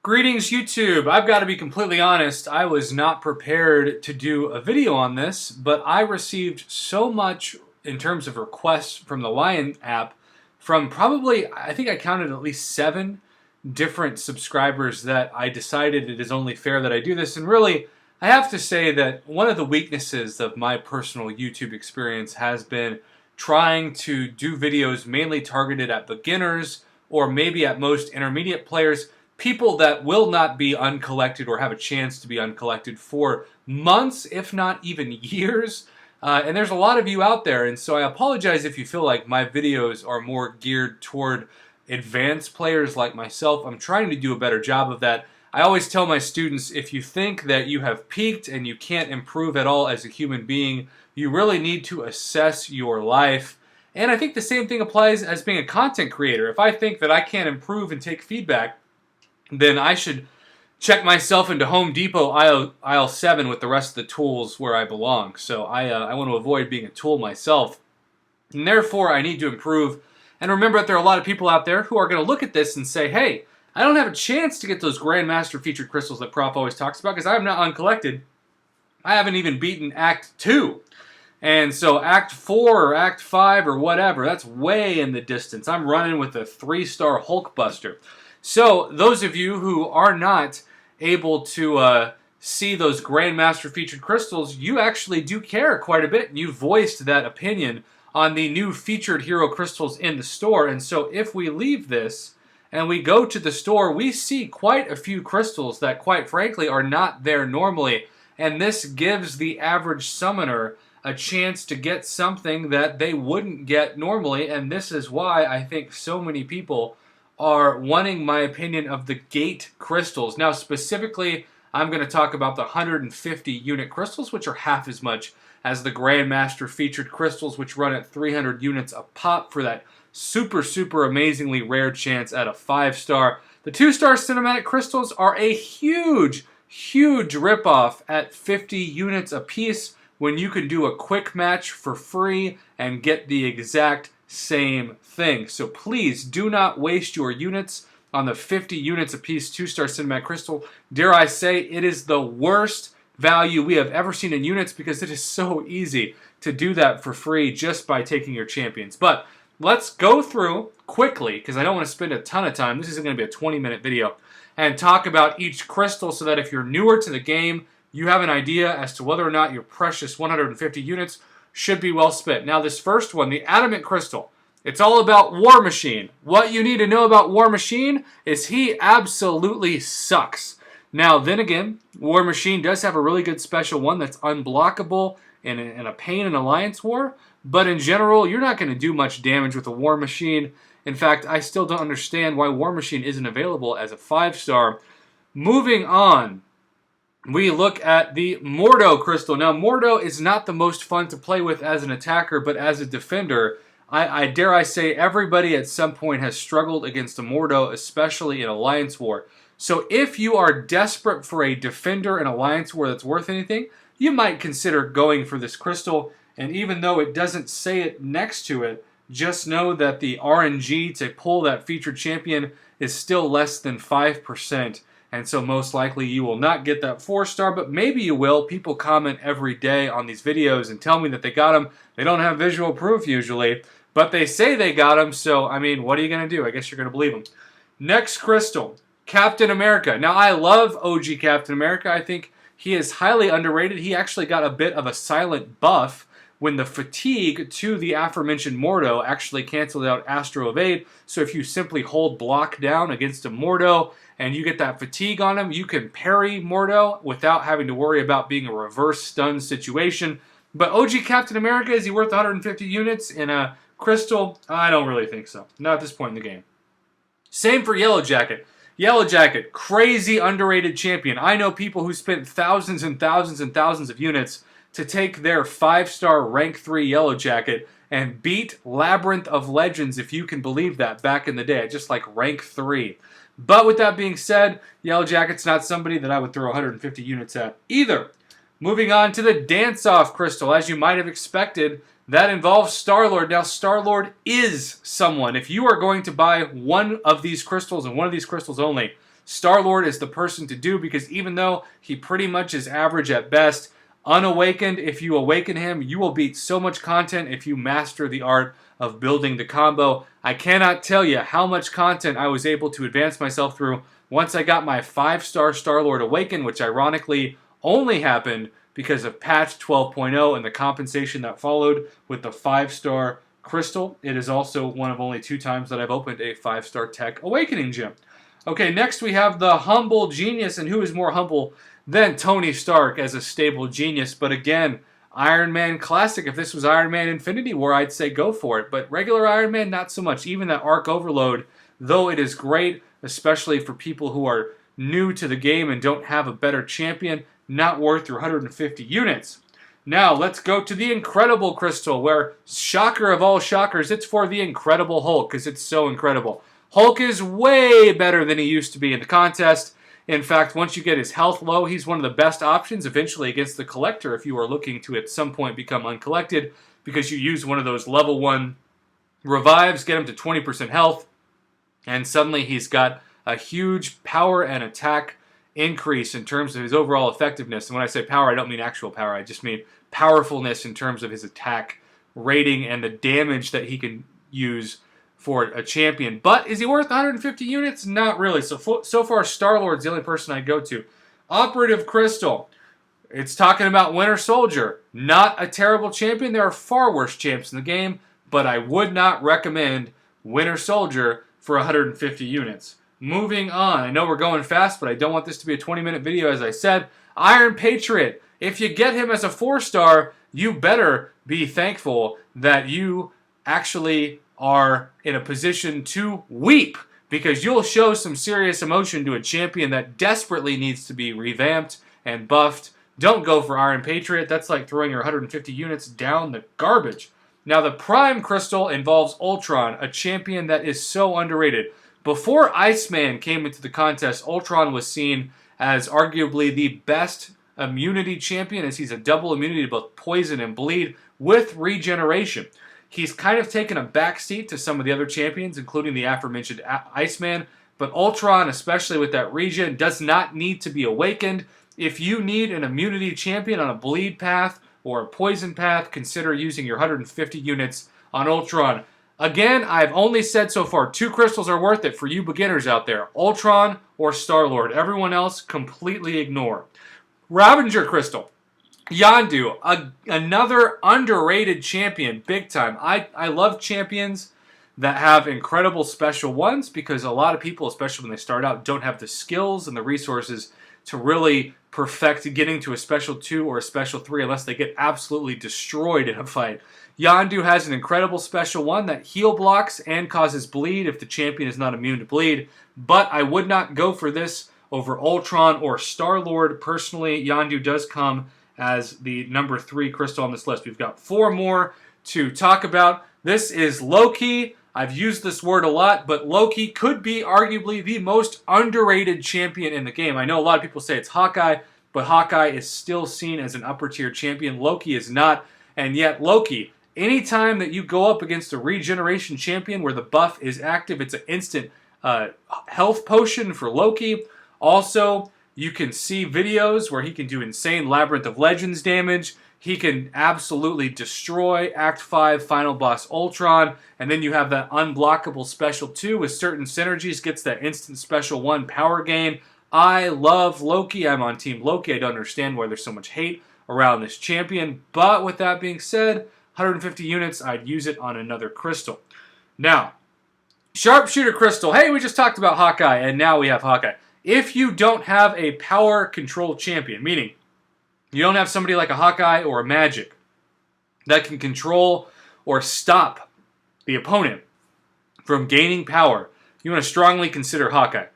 Greetings YouTube. I've got to be completely honest, I was not prepared to do a video on this, but I received so much in terms of requests from the Lion app from probably, I think I counted at least 7 different subscribers that I decided it is only fair that I do this. And really, I have to say that one of the weaknesses of my personal YouTube experience has been trying to do videos mainly targeted at beginners or maybe at most intermediate players, people that will not be uncollected or have a chance to be uncollected for months, if not even years. And there's a lot of you out there, and so I apologize if you feel like my videos are more geared toward advanced players like myself. I'm trying to do a better job of that. I always tell my students, if you think that you have peaked and you can't improve at all as a human being, you really need to assess your life. And I think the same thing applies as being a content creator. If I think that I can't improve and take feedback, then I should check myself into Home Depot aisle 7 with the rest of the tools where I belong. So I want to avoid being a tool myself. And therefore, I need to improve. And remember that there are a lot of people out there who are going to look at this and say, hey, I don't have a chance to get those Grandmaster featured crystals that Prof always talks about because I'm not uncollected. I haven't even beaten Act 2. And so Act 4 or Act 5 or whatever, that's way in the distance. I'm running with a 3-star Hulkbuster. So those of you who are not able to see those Grandmaster featured crystals, you actually do care quite a bit, and you voiced that opinion on the new featured hero crystals in the store. And so if we leave this and we go to the store, we see quite a few crystals that quite frankly are not there normally. And this gives the average summoner a chance to get something that they wouldn't get normally. And this is why I think so many people are wanting my opinion of the gate crystals. Now specifically, I'm going to talk about the 150 unit crystals, which are half as much as the Grandmaster featured crystals, which run at 300 units a pop for that super amazingly rare chance at a 5-star. The 2-star cinematic crystals are a huge ripoff at 50 units a piece when you can do a quick match for free and get the exact same thing. So please do not waste your units on the 50 units a piece 2-star cinematic crystal. Dare I say, it is the worst value we have ever seen in units because it is so easy to do that for free just by taking your champions. But let's go through quickly, because I don't want to spend a ton of time. This isn't going to be a 20-minute video, and talk about each crystal so that if you're newer to the game, you have an idea as to whether or not your precious 150 units should be well spent. Now this first one, the Adamant Crystal, it's all about War Machine. What you need to know about War Machine is he absolutely sucks. Now then again, War Machine does have a really good special one that's unblockable in a pain in Alliance War, but in general, you're not going to do much damage with a War Machine. In fact, I still don't understand why War Machine isn't available as a 5-star. Moving on, we look at the Mordo Crystal. Now, Mordo is not the most fun to play with as an attacker, but as a defender, I dare I say everybody at some point has struggled against a Mordo, especially in Alliance War. So if you are desperate for a defender in Alliance War that's worth anything, you might consider going for this crystal. And even though it doesn't say it next to it, just know that the RNG to pull that featured champion is still less than 5%. And so most likely you will not get that 4-star, but maybe you will. People comment every day on these videos and tell me that they got them. They don't have visual proof usually, but they say they got them. So, I mean, what are you going to do? I guess you're going to believe them. Next crystal, Captain America. Now, I love OG Captain America. I think he is highly underrated. He actually got a bit of a silent buff when the fatigue to the aforementioned Mordo actually canceled out Astro Evade. So if you simply hold block down against a Mordo and you get that fatigue on him, you can parry Mordo without having to worry about being a reverse stun situation. But OG Captain America, is he worth 150 units in a crystal? I don't really think so. Not at this point in the game. Same for Yellow Jacket. Yellow Jacket, crazy underrated champion. I know people who spent thousands and thousands and thousands of units to take their 5-star rank 3 Yellow Jacket and beat Labyrinth of Legends, if you can believe that, back in the day, just like rank 3. But with that being said, Yellow Jacket's not somebody that I would throw 150 units at either. Moving on to the Dance-Off Crystal. As you might have expected, That involves Star-Lord. Now, Star-Lord is someone. If you are going to buy one of these crystals and one of these crystals only, Star-Lord is the person to do, because even though he pretty much is average at best, unawakened, if you awaken him, you will beat so much content if you master the art of building the combo. I cannot tell you how much content I was able to advance myself through once I got my 5-star Star-Lord awakened, which ironically only happened because of patch 12.0 and the compensation that followed with the 5-star crystal. It is also one of only 2 times that I've opened a 5-star tech awakening gem. Okay, next we have the humble genius, and who is more humble than Tony Stark as a stable genius? But again, Iron Man Classic. If this was Iron Man Infinity War, I'd say go for it. But regular Iron Man, not so much. Even that Arc Overload, though it is great, especially for people who are new to the game and don't have a better champion, not worth your 150 units. Now, let's go to the Incredible Crystal, where, shocker of all shockers, it's for the Incredible Hulk, because it's so incredible. Hulk is way better than he used to be in the contest. In fact, once you get his health low, he's one of the best options eventually against the Collector if you are looking to at some point become uncollected, because you use one of those level 1 revives, get him to 20% health, and suddenly he's got a huge power and attack increase in terms of his overall effectiveness. And when I say power, I don't mean actual power. I just mean powerfulness in terms of his attack rating and the damage that he can use for a champion. But is he worth 150 units? Not really. So far, Star-Lord's the only person I go to. Operative Crystal. It's talking about Winter Soldier. Not a terrible champion. There are far worse champs in the game, but I would not recommend Winter Soldier for 150 units. Moving on. I know we're going fast, but I don't want this to be a 20-minute video, as I said. Iron Patriot. If you get him as a 4-star, you better be thankful that you actually are in a position to weep, because you'll show some serious emotion to a champion that desperately needs to be revamped and buffed. Don't go for Iron Patriot. That's like throwing your 150 units down the garbage. Now, the Prime Crystal involves Ultron, a champion that is so underrated. Before Iceman came into the contest, Ultron was seen as arguably the best immunity champion, as he's a double immunity to both poison and bleed with regeneration. He's kind of taken a backseat to some of the other champions, including the aforementioned Iceman, but Ultron, especially with that regen, does not need to be awakened. If you need an immunity champion on a bleed path or a poison path, consider using your 150 units on Ultron. Again, I've only said so far 2 crystals are worth it for you beginners out there. Ultron or Star-Lord. Everyone else, completely ignore. Ravager Crystal. Yondu, another underrated champion, big time. I love champions that have incredible special ones, because a lot of people, especially when they start out, don't have the skills and the resources to really perfect getting to a special 2 or a special 3 unless they get absolutely destroyed in a fight. Yondu has an incredible special 1 that heal blocks and causes bleed if the champion is not immune to bleed, but I would not go for this over Ultron or Star-Lord. Personally, Yondu does come as the number 3 crystal on this list. We've got 4 more to talk about. This is Loki. I've used this word a lot, but Loki could be arguably the most underrated champion in the game. I know a lot of people say it's Hawkeye, but Hawkeye is still seen as an upper tier champion. Loki is not, and yet Loki, anytime that you go up against a regeneration champion where the buff is active, it's an instant health potion for Loki. Also, you can see videos where he can do insane Labyrinth of Legends damage. He can absolutely destroy Act 5 Final Boss Ultron. And then you have that unblockable special 2 with certain synergies, gets that instant special 1 power gain. I love Loki. I'm on Team Loki. I don't understand why there's so much hate around this champion. But with that being said, 150 units, I'd use it on another crystal. Now, Sharpshooter Crystal. Hey, we just talked about Hawkeye, and now we have Hawkeye. If you don't have a power control champion, meaning you don't have somebody like a Hawkeye or a Magic that can control or stop the opponent from gaining power, you want to strongly consider Hawkeye.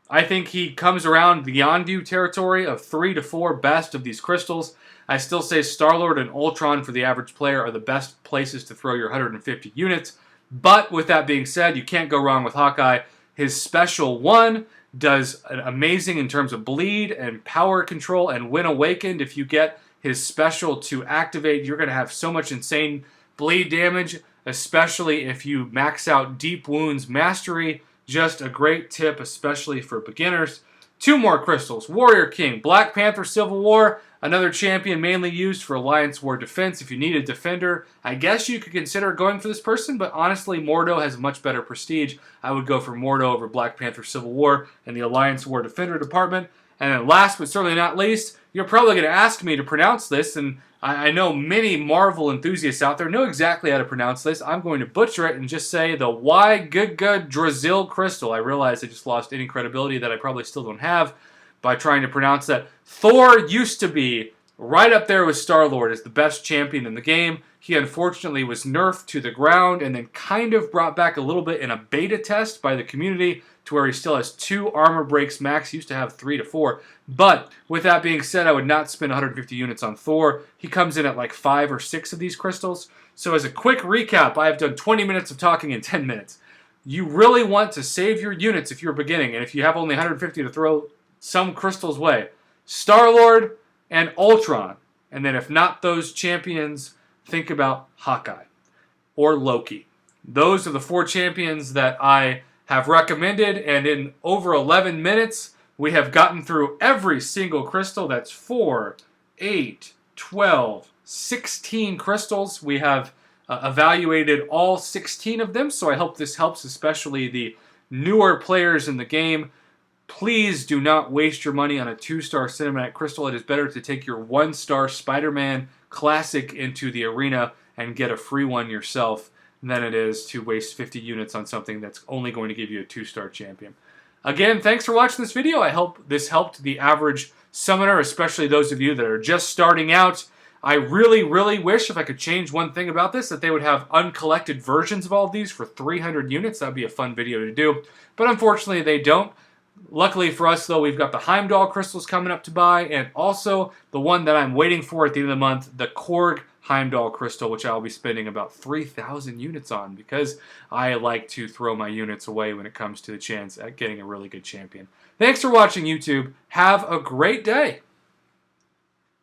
I think he comes around the Yondu territory of 3 to 4 best of these crystals. I still say Star-Lord and Ultron for the average player are the best places to throw your 150 units. But with that being said, you can't go wrong with Hawkeye. His special 1 does amazing in terms of bleed and power control, and when awakened, if you get his special to activate, you're going to have so much insane bleed damage, especially if you max out Deep Wounds Mastery. Just a great tip, especially for beginners. 2 more crystals. Warrior King, Black Panther Civil War, another champion mainly used for Alliance War defense. If you need a defender, I guess you could consider going for this person, but honestly, Mordo has much better prestige. I would go for Mordo over Black Panther Civil War in the Alliance War defender department. And then last but certainly not least, you're probably going to ask me to pronounce this, and I know many Marvel enthusiasts out there know exactly how to pronounce this. I'm going to butcher it and just say the Yggdrasil Crystal. I realize I just lost any credibility that I probably still don't have by trying to pronounce that. Thor used to be right up there with Star-Lord as the best champion in the game. He unfortunately was nerfed to the ground and then kind of brought back a little bit in a beta test by the community to where he still has 2 armor breaks max. He used to have 3 to 4. But with that being said, I would not spend 150 units on Thor. He comes in at like 5 or 6 of these crystals. So as a quick recap, I have done 20 minutes of talking in 10 minutes. You really want to save your units if you're beginning, and if you have only 150 to throw some crystals way. Star-Lord and Ultron. And then if not those champions, think about Hawkeye or Loki. Those are the 4 champions that I have recommended, and in over 11 minutes, we have gotten through every single crystal. That's 4, 8, 12, 16 crystals. We have evaluated all 16 of them, so I hope this helps, especially the newer players in the game. Please do not waste your money on a 2-star cinematic crystal. It is better to take your 1-star Spider-Man Classic into the arena and get a free one yourself than it is to waste 50 units on something that's only going to give you a 2-star champion. Again, thanks for watching this video. I hope this helped the average summoner, especially those of you that are just starting out. I really, really wish, if I could change one thing about this, that they would have uncollected versions of all of these for 300 units. That would be a fun video to do. But unfortunately, they don't. Luckily for us, though, we've got the Heimdall crystals coming up to buy, and also the one that I'm waiting for at the end of the month, the Korg Heimdall crystal, which I'll be spending about 3,000 units on because I like to throw my units away when it comes to the chance at getting a really good champion. Thanks for watching, YouTube. Have a great day.